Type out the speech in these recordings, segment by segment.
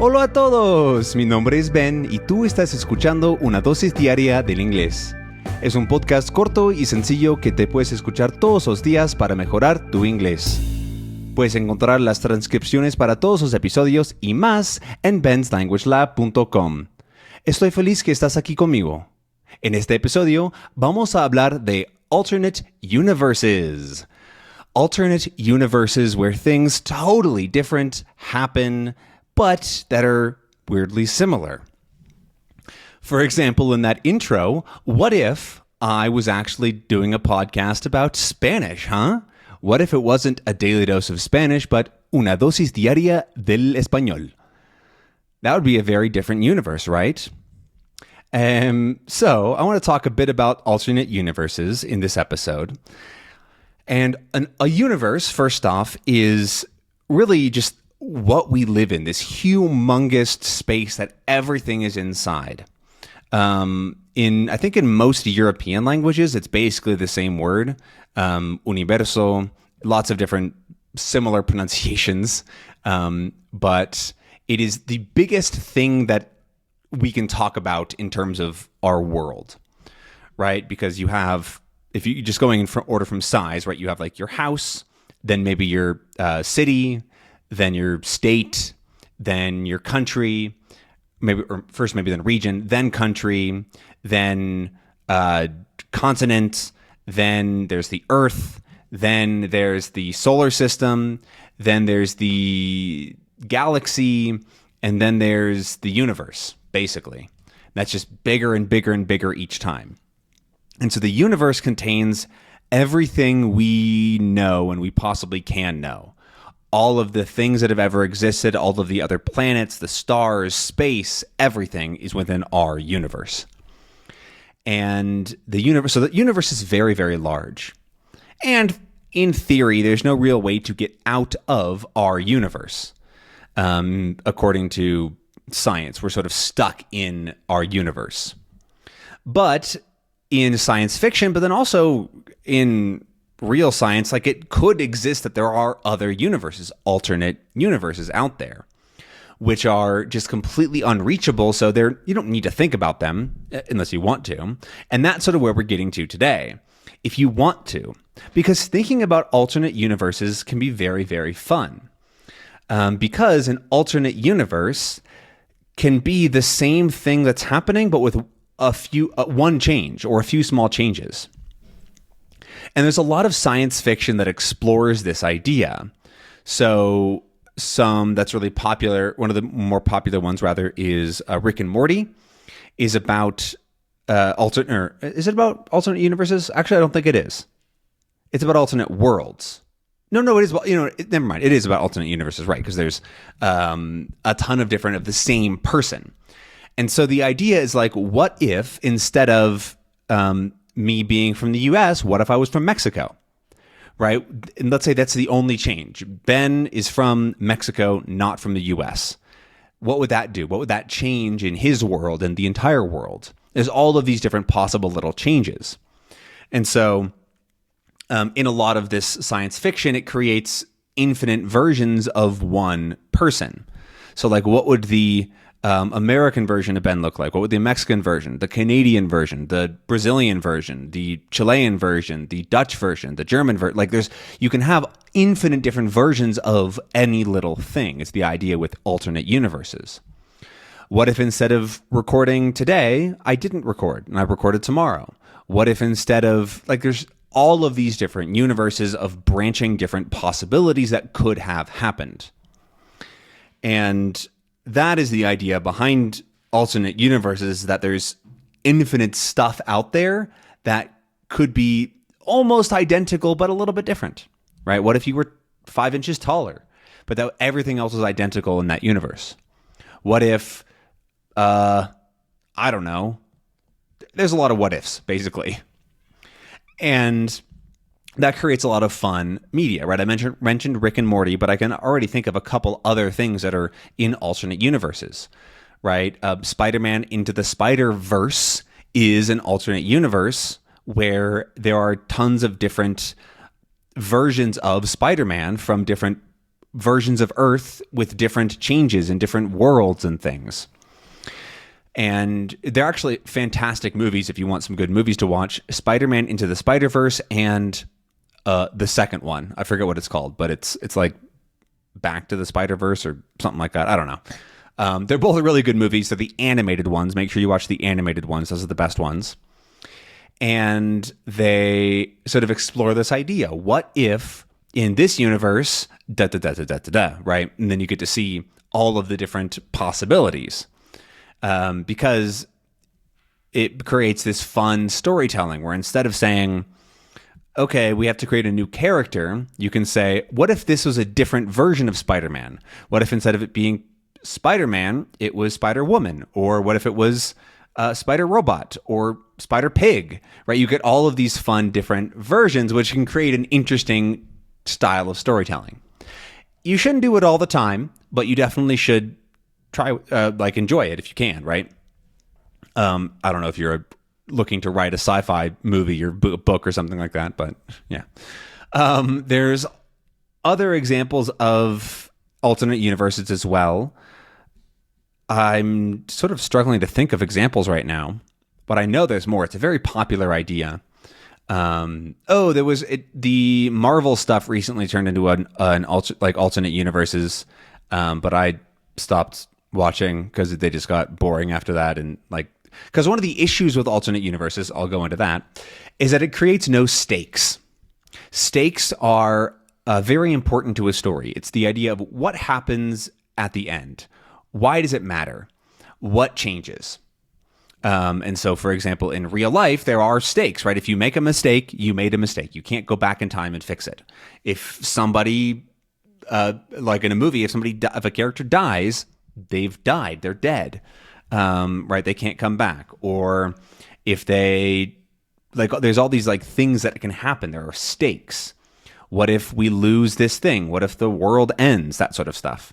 Hola a todos, mi nombre es Ben y tú estás escuchando una dosis diaria del inglés. Es un podcast corto y sencillo que te puedes escuchar todos los días para mejorar tu inglés. Puedes encontrar las transcripciones para todos los episodios y más en benslanguagelab.com. Estoy feliz que estás aquí conmigo. En este episodio vamos a hablar de alternate universes. Alternate universes where things totally different happen, but that are weirdly similar. For example, in that intro, what if I was actually doing a podcast about Spanish, huh? What if it wasn't a daily dose of Spanish, but una dosis diaria del español? That would be a very different universe, right? So I want to talk a bit about alternate universes in this episode. And a universe, first off, is really just what we live in, this humongous space that everything is inside. I think in most European languages, it's basically the same word, universo, lots of different similar pronunciations, but it is the biggest thing that we can talk about in terms of our world, right? Because you have, if you're just going in order from size, right, you have like your house, then maybe your city, then your state, then your country, maybe then region, then country, then continent, then there's the Earth, then there's the solar system, then there's the galaxy, and then there's the universe, basically. That's just bigger and bigger and bigger each time. And so the universe contains everything we know and we possibly can know. All of the things that have ever existed, all of the other planets, the stars, space, everything is within our universe. And the universe is very, very large. And in theory, there's no real way to get out of our universe. According to science, we're sort of stuck in our universe. But in science fiction, but then also in real science, like it could exist that there are other universes, alternate universes out there, which are just completely unreachable. So you don't need to think about them unless you want to. And that's sort of where we're getting to today. If you want to, because thinking about alternate universes can be very, very fun. Because an alternate universe can be the same thing that's happening, but with one change or a few small changes. And there's a lot of science fiction that explores this idea. So some that's really popular, one of the more popular ones rather, is Rick and Morty, is about is it about alternate universes? Actually, I don't think it is. It's about alternate worlds. No, it is about, never mind. It is about alternate universes, right? Because there's a ton of different of the same person. And so the idea is like, what if instead of me being from the US, what if I was from Mexico, right? And let's say that's the only change. Ben is from Mexico, not from the US. What would that do? What would that change in his world and the entire world? There's all of these different possible little changes. And so in a lot of this science fiction, it creates infinite versions of one person. So like, what would the American version of Ben look like? What would the Mexican version, the Canadian version, the Brazilian version, the Chilean version, the Dutch version, the German version? Like you can have infinite different versions of any little thing. It's the idea with alternate universes. What if instead of recording today, I didn't record and I recorded tomorrow? What if instead of, like, there's all of these different universes of branching different possibilities that could have happened. And that is the idea behind alternate universes, that there's infinite stuff out there that could be almost identical, but a little bit different, right? What if you were 5 inches taller, but that everything else was identical in that universe? What if, I don't know. There's a lot of what ifs, basically. And that creates a lot of fun media, right? I mentioned Rick and Morty, but I can already think of a couple other things that are in alternate universes, right? Spider-Man Into the Spider-Verse is an alternate universe where there are tons of different versions of Spider-Man from different versions of Earth with different changes and different worlds and things. And they're actually fantastic movies if you want some good movies to watch. Spider-Man Into the Spider-Verse and the second one. I forget what it's called, but it's like Back to the Spider-Verse or something like that. I don't know. They're both really good movies. They're the animated ones. Make sure you watch the animated ones. Those are the best ones. And they sort of explore this idea. What if in this universe, right? And then you get to see all of the different possibilities. Because it creates this fun storytelling where instead of saying, okay, we have to create a new character, you can say, what if this was a different version of Spider-Man? What if instead of it being Spider-Man, it was Spider-Woman? Or what if it was Spider-Robot or Spider-Pig, right? You get all of these fun different versions, which can create an interesting style of storytelling. You shouldn't do it all the time, but you definitely should try, enjoy it if you can, right? I don't know if you're looking to write a sci-fi movie or book or something like that, but yeah. There's other examples of alternate universes as well. I'm sort of struggling to think of examples right now, but I know there's more. It's a very popular idea. There was the Marvel stuff recently turned into an alternate universes, but I stopped watching because they just got boring after that. And because one of the issues with alternate universes, I'll go into that, is that it creates no stakes. Stakes are very important to a story. It's the idea of what happens at the end. Why does it matter? What changes? And so, for example, in real life, there are stakes, right? If you make a mistake, you made a mistake. You can't go back in time and fix it. If somebody, like in a movie, if a character dies, they've died. They're dead, right? They can't come back. Or if they, there's all these things that can happen. There are stakes. What if we lose this thing? What if the world ends? That sort of stuff.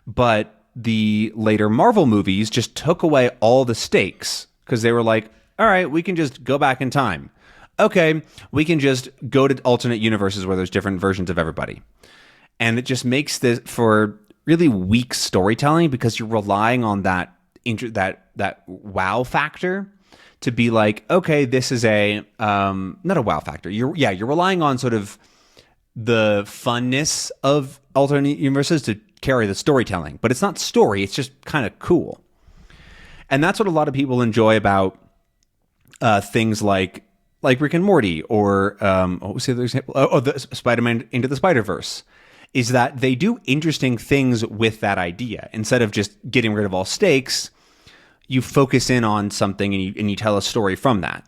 But the later Marvel movies just took away all the stakes because they were like, all right, we can just go back in time. Okay, we can just go to alternate universes where there's different versions of everybody. And it just makes this for really weak storytelling because you're relying on that wow factor to be like, okay, this is a not a wow factor. You're relying on sort of the funness of alternate universes to carry the storytelling, but it's not story. It's just kind of cool. And that's what a lot of people enjoy about things like Rick and Morty or what was the other example? The Spider-Man Into the Spider-Verse, is that they do interesting things with that idea. Instead of just getting rid of all stakes, you focus in on something and you tell a story from that.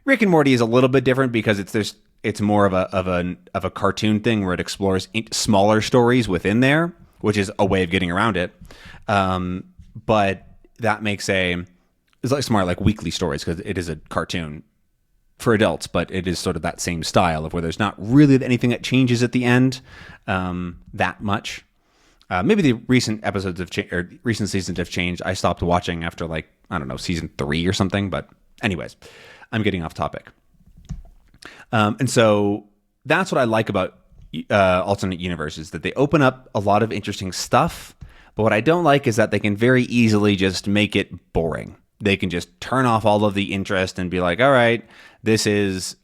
Rick and Morty is a little bit different because it's more of a cartoon thing where it explores smaller stories within there, which is a way of getting around it. But that makes it's more like weekly stories because it is a cartoon for adults, but it is sort of that same style of where there's not really anything that changes at the end that much. Maybe the recent episodes or recent seasons have changed. I stopped watching after season 3 or something. But anyways, I'm getting off topic. And so that's what I like about alternate universes, that they open up a lot of interesting stuff. But what I don't like is that they can very easily just make it boring. They can just turn off all of the interest and be like, all right,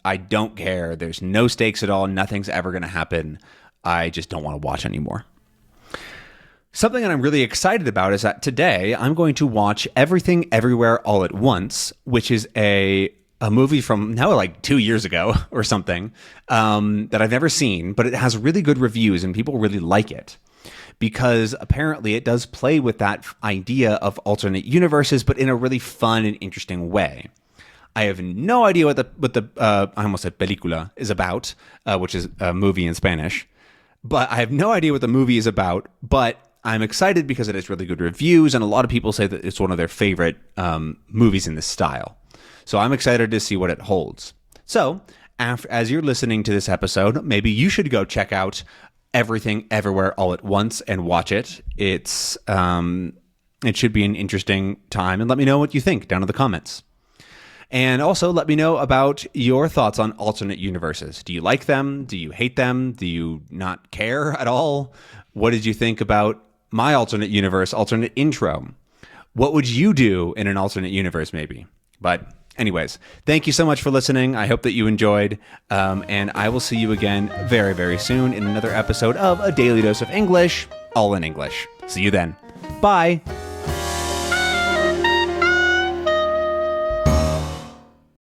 I don't care. There's no stakes at all. Nothing's ever going to happen. I just don't want to watch anymore. Something that I'm really excited about is that today I'm going to watch Everything Everywhere All at Once, which is a movie from now 2 years ago or something that I've never seen, but it has really good reviews and people really like it because apparently it does play with that idea of alternate universes, but in a really fun and interesting way. I have no idea what the I almost said película is about, which is a movie in Spanish, but I have no idea what the movie is about, but I'm excited because it has really good reviews and a lot of people say that it's one of their favorite movies in this style. So I'm excited to see what it holds. So as you're listening to this episode, maybe you should go check out Everything Everywhere All at Once and watch it. It should be an interesting time, and let me know what you think down in the comments. And also let me know about your thoughts on alternate universes. Do you like them? Do you hate them? Do you not care at all? What did you think about my alternate universe, alternate intro? What would you do in an alternate universe, maybe? But anyways, thank you so much for listening. I hope that you enjoyed. And I will see you again very, very soon in another episode of A Daily Dose of English, all in English. See you then. Bye.